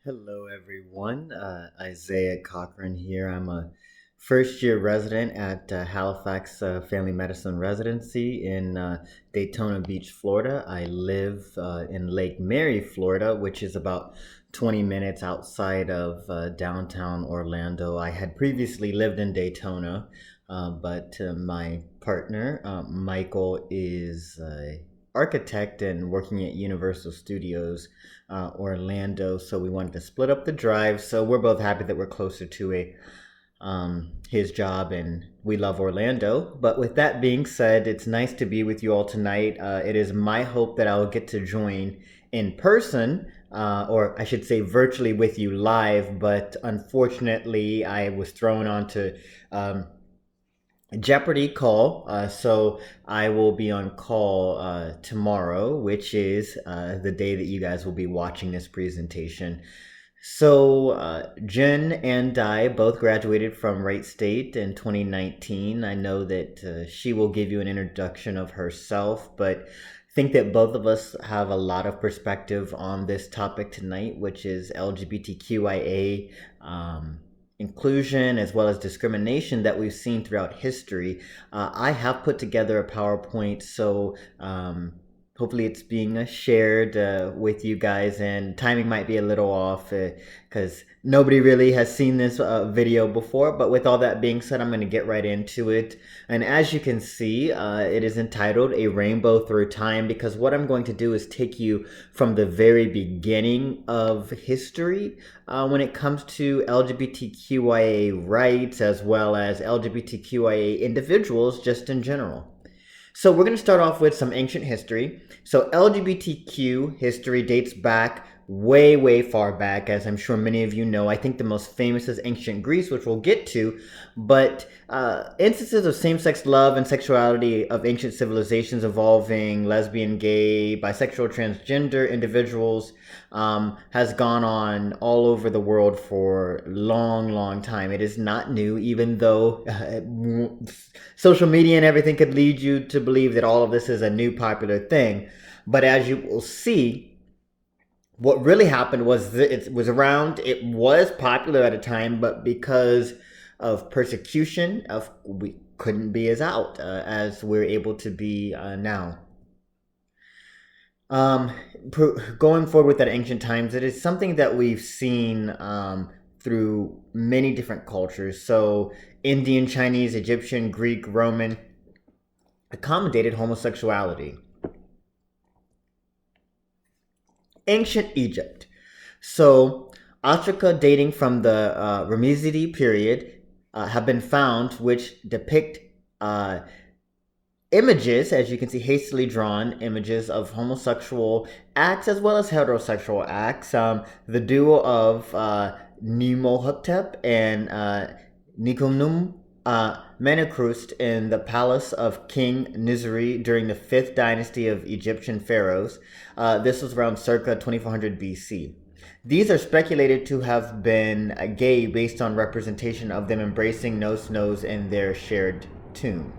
Hello, everyone. Isaiah Cochran here. I'm a first year resident at Halifax Family Medicine Residency in Daytona Beach, Florida. I live in Lake Mary, Florida, which is about 20 minutes outside of downtown Orlando. I had previously lived in Daytona, but my partner, Michael, is architect and working at Universal Studios Orlando, so we wanted to split up the drive. So we're both happy that we're closer to a his job, and we love Orlando. But with that being said, it's nice to be with you all tonight. It is my hope that I'll get to join in person, or I should say virtually with you live. But unfortunately, I was thrown onto Jeopardy call. So I will be on call tomorrow, which is the day that you guys will be watching this presentation. So Jen and I both graduated from Wright State in 2019. I know that she will give you an introduction of herself, but I think that both of us have a lot of perspective on this topic tonight, which is LGBTQIA. Inclusion as well as discrimination that we've seen throughout history. I have put together a PowerPoint, so hopefully it's being shared with you guys, and timing might be a little off because nobody really has seen this video before. But with all that being said, I'm going to get right into it. And as you can see, it is entitled A Rainbow Through Time, because what I'm going to do is take you from the very beginning of history when it comes to LGBTQIA rights as well as LGBTQIA individuals just in general. So we're going to start off with some ancient history. So LGBTQ history dates back way, way far back, as I'm sure many of you know. I think the most famous is ancient Greece, which we'll get to. But instances of same-sex love and sexuality of ancient civilizations involving lesbian, gay, bisexual, transgender individuals has gone on all over the world for a long, long time. It is not new, even though social media and everything could lead you to believe that all of this is a new popular thing. But as you will see, what really happened was that it was popular at a time, but because of persecution, we couldn't be as out as we're able to be now. Going forward with that ancient times, it is something that we've seen through many different cultures. So Indian, Chinese, Egyptian, Greek, Roman accommodated homosexuality. Ancient Egypt. So ostraca dating from the Ramesside period have been found, which depict images, as you can see, hastily drawn images of homosexual acts as well as heterosexual acts. The duo of Nemohotep and Nikunum Menekhrust in the palace of King Nizri during the 5th dynasty of Egyptian pharaohs. This was around circa 2400 BC. These are speculated to have been gay based on representation of them embracing nose in their shared tomb.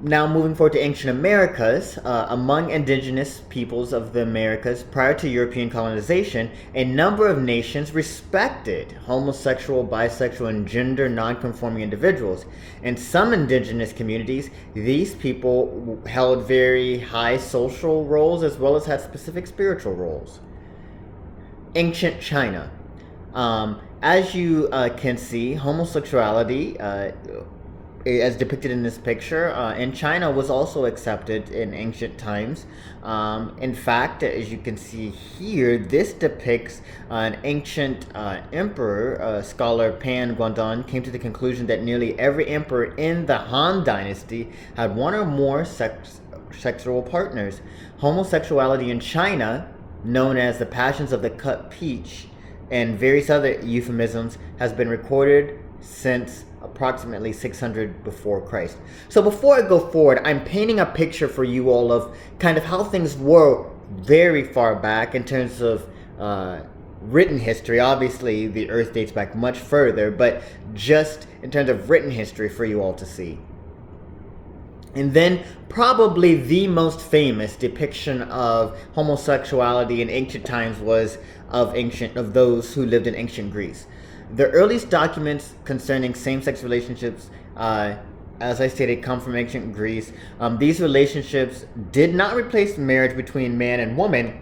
Now moving forward to ancient Americas, among indigenous peoples of the Americas prior to European colonization, a number of nations respected homosexual, bisexual, and gender non-conforming individuals. In some indigenous communities, these people held very high social roles as well as had specific spiritual roles. Ancient China. As you can see, homosexuality as depicted in this picture, in China was also accepted in ancient times. In fact, as you can see here, this depicts an ancient emperor. Scholar Pan Guangdong came to the conclusion that nearly every emperor in the Han Dynasty had one or more sexual partners. Homosexuality in China, known as the passions of the cut peach and various other euphemisms, has been recorded since approximately 600 before Christ. So before I go forward, I'm painting a picture for you all of kind of how things were very far back in terms of written history. Obviously, the earth dates back much further, but just in terms of written history for you all to see. And then probably the most famous depiction of homosexuality in ancient times was of those who lived in ancient Greece. The earliest documents concerning same-sex relationships, as I stated, come from ancient Greece. These relationships did not replace marriage between man and woman,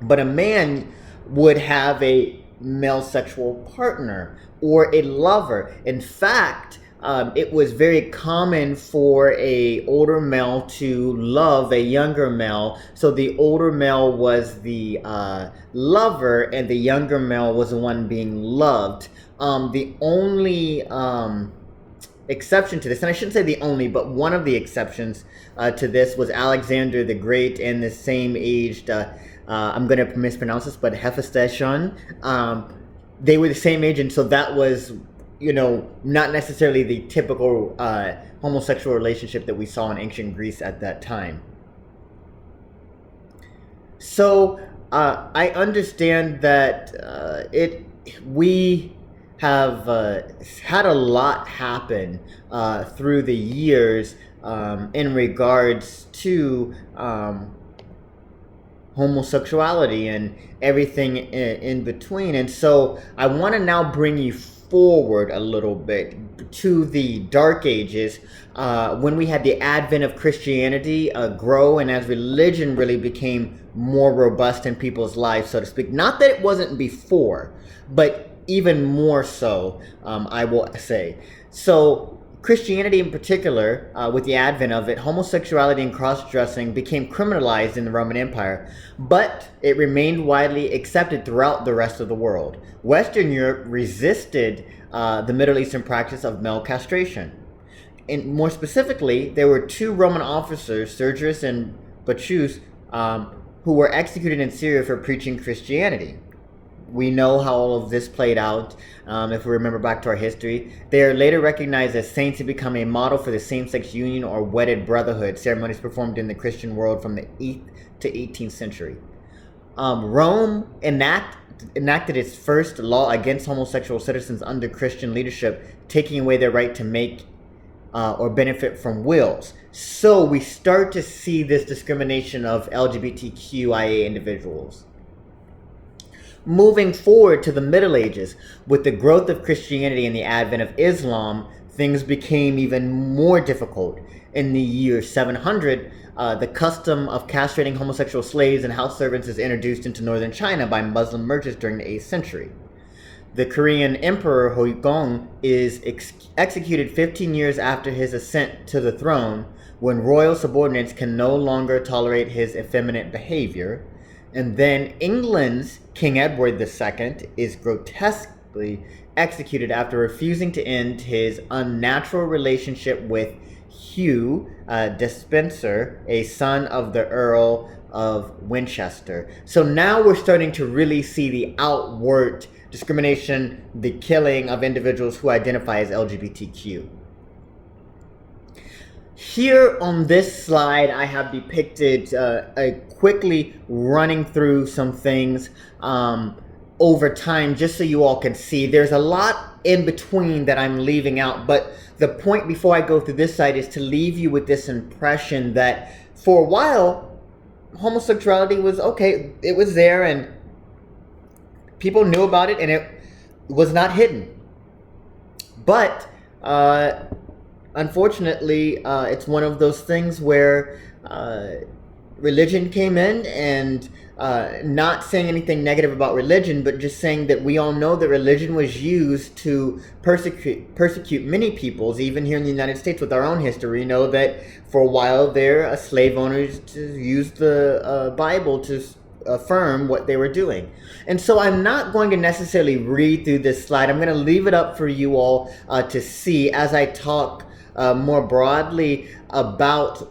but a man would have a male sexual partner or a lover. In fact, it was very common for a older male to love a younger male. So the older male was the lover, and the younger male was the one being loved. The only exception to this, and I shouldn't say the only, but one of the exceptions to this was Alexander the Great and the same aged. I'm going to mispronounce this, but Hephaestion. They were the same age, and so that was, not necessarily the typical homosexual relationship that we saw in ancient Greece at that time. So I understand that we have had a lot happen through the years in regards to homosexuality and everything in between. And so I want to now bring you forward a little bit to the Dark Ages, when we had the advent of Christianity grow, and as religion really became more robust in people's lives, so to speak. Not that it wasn't before, but even more so, I will say. So Christianity in particular, with the advent of it, homosexuality and cross-dressing became criminalized in the Roman Empire, but it remained widely accepted throughout the rest of the world. Western Europe resisted the Middle Eastern practice of male castration. And more specifically, there were two Roman officers, Sergius and Bacchus, who were executed in Syria for preaching Christianity. We know how all of this played out, if we remember back to our history. They are later recognized as saints and become a model for the same-sex union or wedded brotherhood, ceremonies performed in the Christian world from the 8th to 18th century. Rome enacted its first law against homosexual citizens under Christian leadership, taking away their right to make or benefit from wills. So we start to see this discrimination of LGBTQIA individuals. Moving forward to the Middle Ages, with the growth of Christianity and the advent of Islam, things became even more difficult. In the year 700, the custom of castrating homosexual slaves and house servants is introduced into northern China by Muslim merchants during the 8th century. The Korean Emperor Hojong is executed 15 years after his ascent to the throne, when royal subordinates can no longer tolerate his effeminate behavior. And then England's King Edward II is grotesquely executed after refusing to end his unnatural relationship with Hugh Despenser, a son of the Earl of Winchester. So now we're starting to really see the outward discrimination, the killing of individuals who identify as LGBTQ. Here on this slide, I have depicted quickly running through some things over time, just so you all can see. There's a lot in between that I'm leaving out, but the point before I go through this slide is to leave you with this impression that for a while, homosexuality was okay. It was there, and people knew about it, and it was not hidden. But unfortunately, it's one of those things where religion came in, and not saying anything negative about religion, but just saying that we all know that religion was used to persecute many peoples, even here in the United States with our own history. We know that for a while there, slave owners used the Bible to affirm what they were doing. And so I'm not going to necessarily read through this slide. I'm going to leave it up for you all to see as I talk more broadly about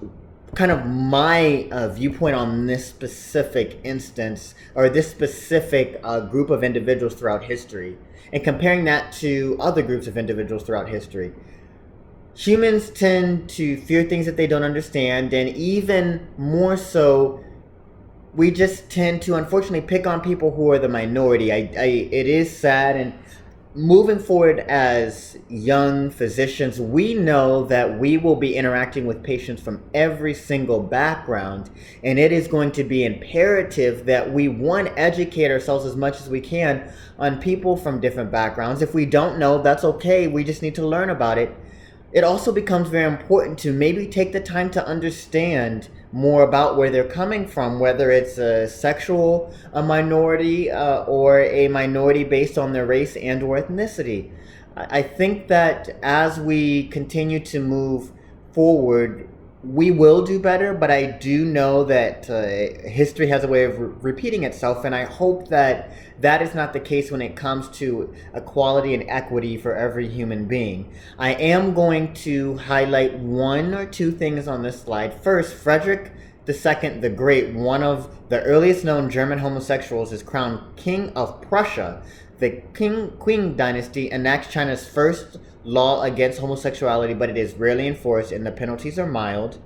kind of my viewpoint on this specific instance, or this specific group of individuals throughout history, and comparing that to other groups of individuals throughout history. Humans tend to fear things that they don't understand, and even more so, we just tend to unfortunately pick on people who are the minority. It is sad, and moving forward as young physicians, we know that we will be interacting with patients from every single background, and it is going to be imperative that we, one, educate ourselves as much as we can on people from different backgrounds. If we don't know, that's okay. We just need to learn about it. It also becomes very important to maybe take the time to understand more about where they're coming from, whether it's a sexual a minority or a minority based on their race and or ethnicity. I think that as we continue to move forward, we will do better, but I do know that history has a way of repeating itself, and I hope that that is not the case when it comes to equality and equity for every human being. I am going to highlight one or two things on this slide. First, Frederick II the Great, one of the earliest known German homosexuals, is crowned King of Prussia. The King-Queen dynasty enacts China's first law against homosexuality, but it is rarely enforced and the penalties are mild.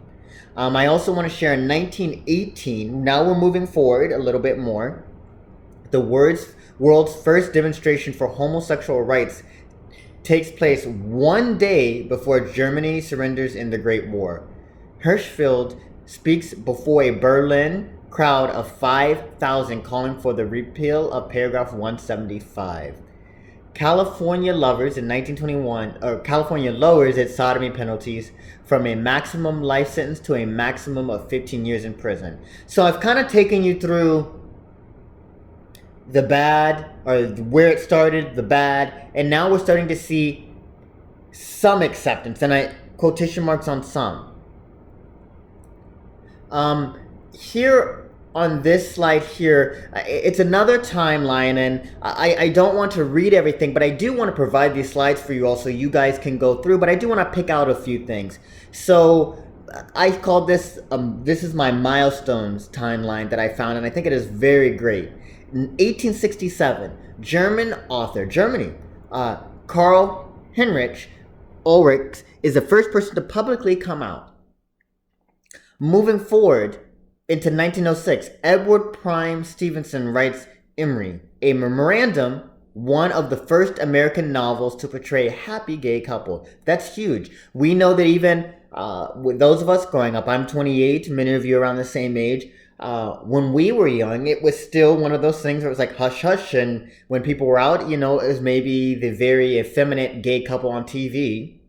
I also want to share in 1918, now we're moving forward a little bit more, the world's first demonstration for homosexual rights takes place one day before Germany surrenders in the Great War. Hirschfeld speaks before a Berlin crowd of 5,000 calling for the repeal of paragraph 175. California lowers its sodomy penalties from a maximum life sentence to a maximum of 15 years in prison. So I've kind of taken you through the bad, or where it started, the bad, and now we're starting to see some acceptance, and I quotation marks on some. Here on this slide here, it's another timeline, and I don't want to read everything, but I do want to provide these slides for you all so you guys can go through, but I do want to pick out a few things. So I called this, this is my milestones timeline that I found, and I think it is very great. In 1867, Germany, Karl Heinrich Ulrich is the first person to publicly come out. Moving forward into 1906, Edward Prime Stevenson writes Emery, a memorandum, one of the first American novels to portray a happy gay couple. That's huge. We know that even with those of us growing up, I'm 28, many of you around the same age, when we were young, it was still one of those things where it was like hush hush, and when people were out, it was maybe the very effeminate gay couple on TV.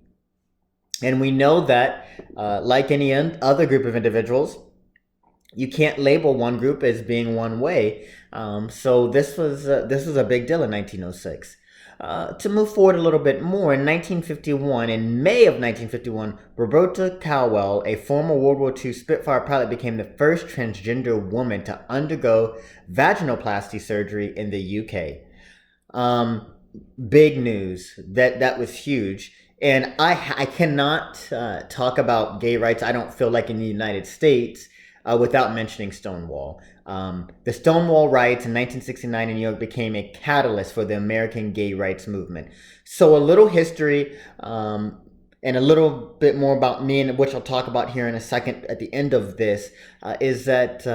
And we know that, like any other group of individuals, you can't label one group as being one way. So this was a big deal in 1906. To move forward a little bit more, in 1951, in May of 1951, Roberta Cowell, a former World War II Spitfire pilot, became the first transgender woman to undergo vaginoplasty surgery in the UK. Big news. That was huge. And I cannot talk about gay rights, I don't feel like, in the United States without mentioning Stonewall. The Stonewall riots in 1969 in New York became a catalyst for the American gay rights movement. So a little history and a little bit more about me, and which I'll talk about here in a second at the end of this, is that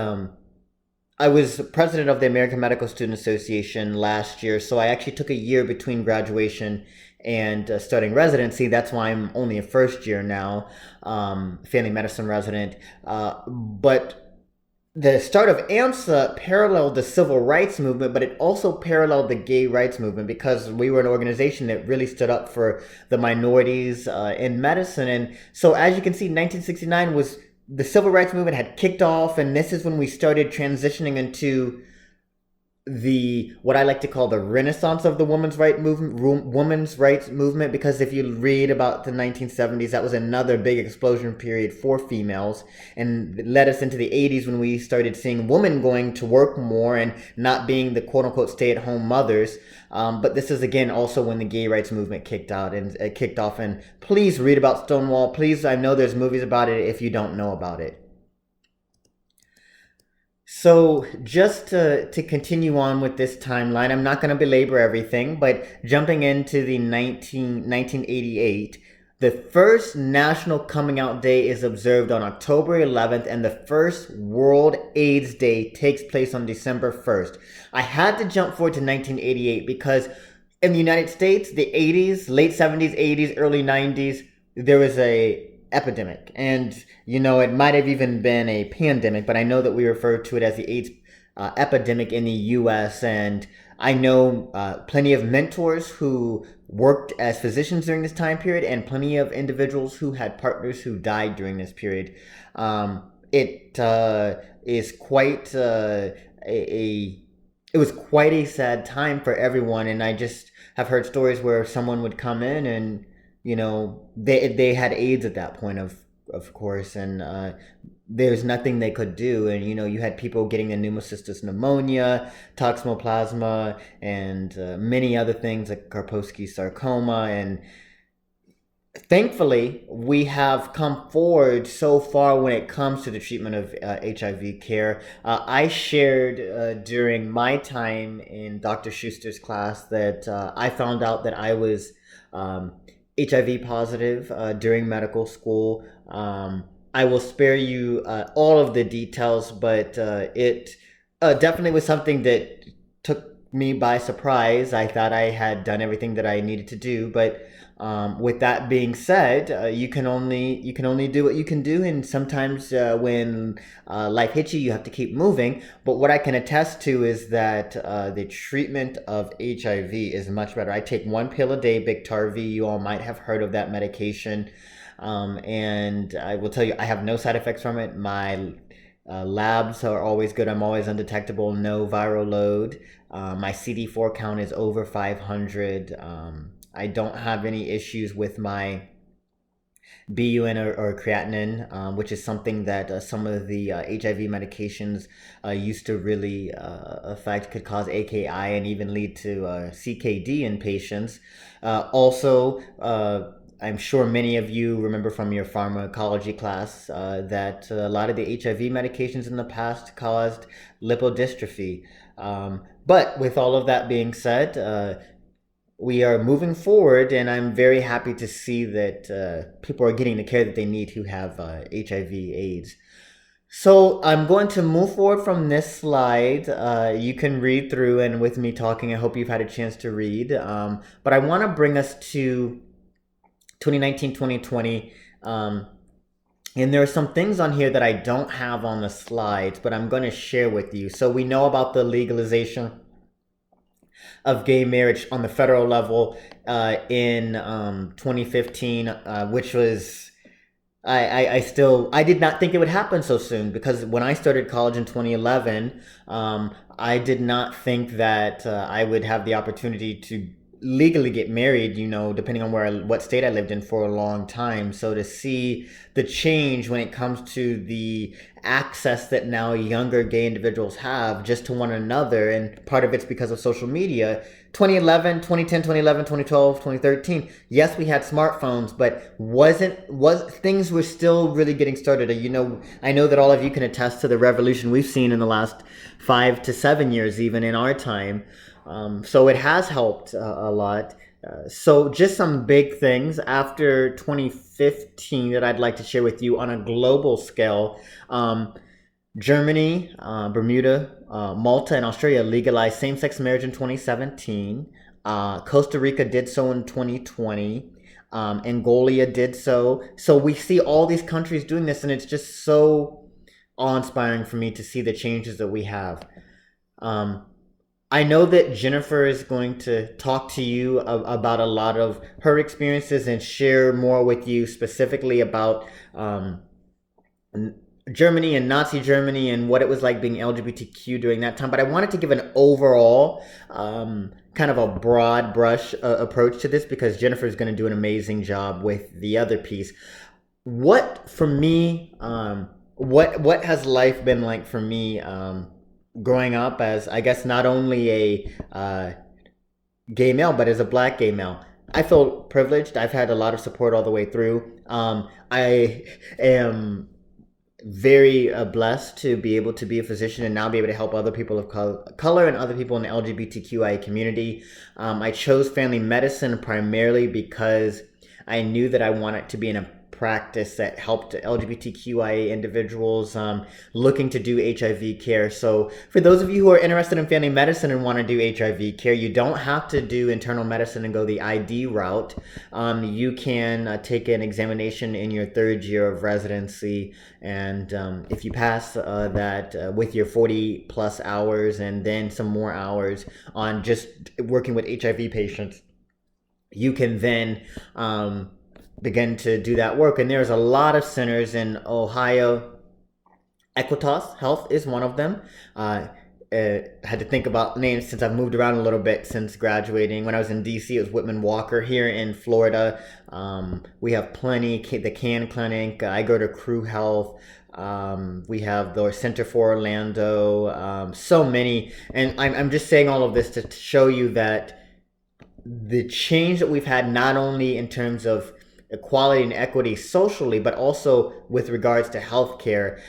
I was president of the American Medical Student Association last year, so I actually took a year between graduation and starting residency. That's why I'm only a first year now, family medicine resident. But the start of AMSA paralleled the civil rights movement, but it also paralleled the gay rights movement, because we were an organization that really stood up for the minorities in medicine. And so as you can see, 1969 was, the civil rights movement had kicked off, and this is when we started transitioning into what I like to call the renaissance of the women's rights movement, because if you read about the 1970s, that was another big explosion period for females, and it led us into the 80s when we started seeing women going to work more and not being the quote-unquote stay-at-home mothers. But this is again also when the gay rights movement kicked off. And please read about Stonewall. Please, I know there's movies about it if you don't know about it. So just to continue on with this timeline, I'm not going to belabor everything, but jumping into the 1988, the first National Coming Out Day is observed on October 11th, and the first World AIDS Day takes place on December 1st. I had to jump forward to 1988 because in the United States, the 80s, late 70s, 80s, early 90s, there was a epidemic. And, it might have even been a pandemic, but I know that we refer to it as the AIDS epidemic in the US. And I know plenty of mentors who worked as physicians during this time period and plenty of individuals who had partners who died during this period. It is quite a it was quite a sad time for everyone, and I just have heard stories where someone would come in and they had AIDS at that point, of course, and there's nothing they could do. And you had people getting the pneumocystis pneumonia, toxoplasma, and many other things like Kaposi sarcoma. And thankfully, we have come forward so far when it comes to the treatment of HIV care. I shared during my time in Dr. Schuster's class that I found out that I was HIV positive during medical school. I will spare you all of the details, but it definitely was something that took me by surprise. I thought I had done everything that I needed to do, but with that being said, you can only do what you can do, and sometimes when life hits you, you have to keep moving. But what I can attest to is that the treatment of HIV is much better. I take one pill a day, Biktarvy. You all might have heard of that medication, and I will tell you, I have no side effects from it. My labs are always good. I'm always undetectable, no viral load. My CD4 count is over 500. I don't have any issues with my BUN or creatinine, which is something that some of the HIV medications used to really affect, could cause AKI and even lead to CKD in patients. Also, I'm sure many of you remember from your pharmacology class that a lot of the HIV medications in the past caused lipodystrophy. But with all of that being said, we are moving forward, and I'm very happy to see that people are getting the care that they need who have HIV/AIDS. So I'm going to move forward from this slide. You can read through, and with me talking, I hope you've had a chance to read. But I want to bring us to 2019, 2020. And there are some things on here that I don't have on the slides, but I'm going to share with you. So we know about the legalization of gay marriage on the federal level in 2015, which was, I did not think it would happen so soon, because when I started college in 2011, I did not think that I would have the opportunity to legally get married, depending on what state I lived in, for a long time. So to see the change when it comes to the access that now younger gay individuals have just to one another, and part of it's because of social media. 2011, 2010, 2011, 2012, 2013. Yes, we had smartphones, but things were still really getting started. I know that all of you can attest to the revolution we've seen in the last 5 to 7 years, even in our time. So it has helped a lot. So just some big things after 2015 that I'd like to share with you on a global scale. Germany, Bermuda, Malta, and Australia legalized same-sex marriage in 2017. Costa Rica did so in 2020. Angola did so. So we see all these countries doing this, and it's just so awe-inspiring for me to see the changes that we have. I know that Jennifer is going to talk to you about a lot of her experiences and share more with you specifically about Germany and Nazi Germany and what it was like being LGBTQ during that time. But I wanted to give an overall kind of a broad brush approach to this, because Jennifer is going to do an amazing job with the other piece. What for me, what has life been like for me growing up as, I guess, not only a gay male, but as a black gay male? I feel privileged. I've had a lot of support all the way through. I am very blessed to be able to be a physician and now be able to help other people of color and other people in the LGBTQIA community. I chose family medicine primarily because I knew that I wanted to be in a practice that helped LGBTQIA individuals looking to do HIV care. So for those of you who are interested in family medicine and want to do HIV care, you don't have to do internal medicine and go the ID route. You can take an examination in your third year of residency, and if you pass that with your 40 plus hours and then some more hours on just working with HIV patients, you can then begin to do that work. And there's a lot of centers in Ohio. Equitas Health is one of them. Had to think about names since I've moved around a little bit since graduating. When I was in DC, it was Whitman Walker. Here in Florida, we have plenty. The Can Clinic. I go to Crew Health. We have the Center for Orlando. So many. And I'm just saying all of this to show you that the change that we've had, not only in terms of equality and equity socially, but also with regards to healthcare.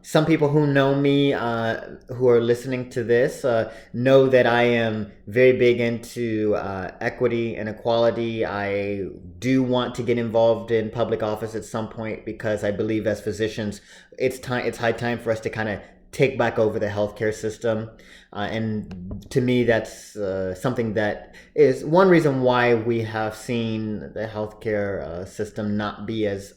Some people who know me, who are listening to this, know that I am very big into equity and equality. I do want to get involved in public office at some point because I believe as physicians, it's high time for us to kind of take back over the healthcare system. And to me, that's something that is one reason why we have seen the healthcare system not be as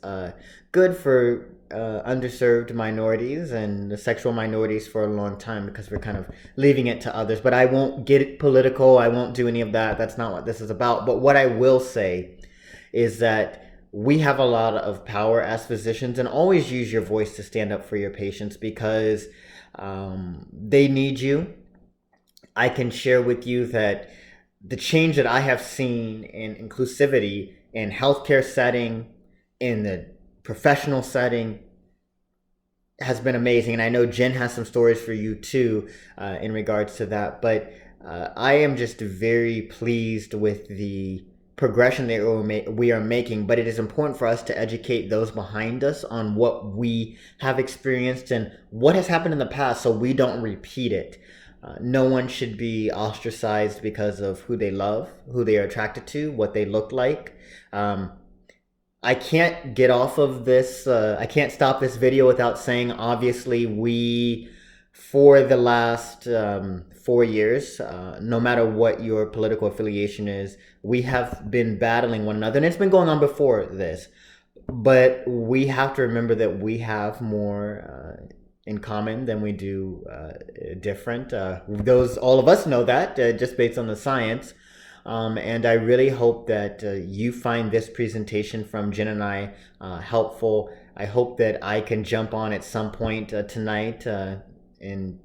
good for underserved minorities and the sexual minorities for a long time, because we're kind of leaving it to others. But I won't get it political. I won't do any of that. That's not what this is about. But what I will say is that we have a lot of power as physicians, and always use your voice to stand up for your patients, because they need you. I can share with you that the change that I have seen in inclusivity in healthcare setting, in the professional setting, has been amazing. And I know Jen has some stories for you too in regards to that. But I am just very pleased with the progression that we are making. But it is important for us to educate those behind us on what we have experienced and what has happened in the past, so we don't repeat it. No one should be ostracized because of who they love, who they are attracted to, what they look like. I can't get off of this. I can't stop this video without saying, obviously, we, for the last 4 years, no matter what your political affiliation is, we have been battling one another. And it's been going on before this. But we have to remember that we have more in common than we do different. All of us know that just based on the science. And I really hope that you find this presentation from Jen and I helpful. I hope that I can jump on at some point tonight and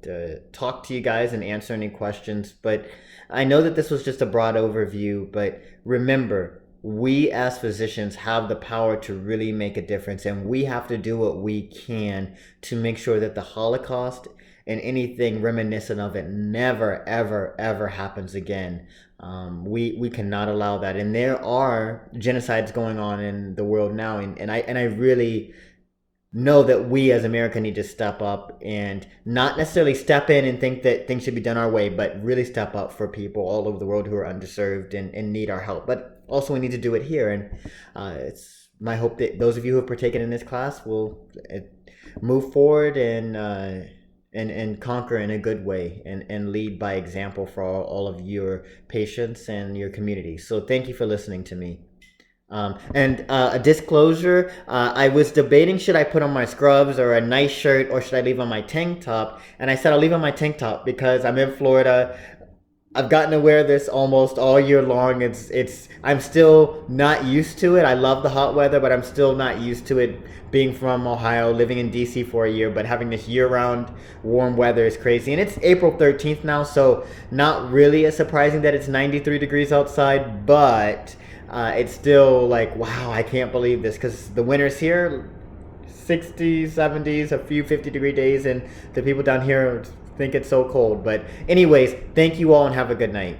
talk to you guys and answer any questions. But I know that this was just a broad overview, but remember, we as physicians have the power to really make a difference, and we have to do what we can to make sure that the Holocaust and anything reminiscent of it never, ever, ever happens again. We cannot allow that. And there are genocides going on in the world now, and I really know that we as America need to step up, and not necessarily step in and think that things should be done our way, but really step up for people all over the world who are underserved and need our help. But also we need to do it here. And it's my hope that those of you who have partaken in this class will move forward and conquer in a good way, and lead by example for all of your patients and your community. So thank you for listening to me. And a disclosure, I was debating, should I put on my scrubs or a nice shirt, or should I leave on my tank top? And I said I'll leave on my tank top because I'm in Florida. I've gotten to wear this almost all year long. I'm still not used to it. I love the hot weather, but I'm still not used to it, being from Ohio, living in DC for a year, but having this year-round warm weather is crazy. And it's April 13th now, so not really as surprising that it's 93 degrees outside, but it's still like, wow, I can't believe this, because the winter's here, 60s, 70s, a few 50-degree days, and the people down here think it's so cold. But anyways, thank you all and have a good night.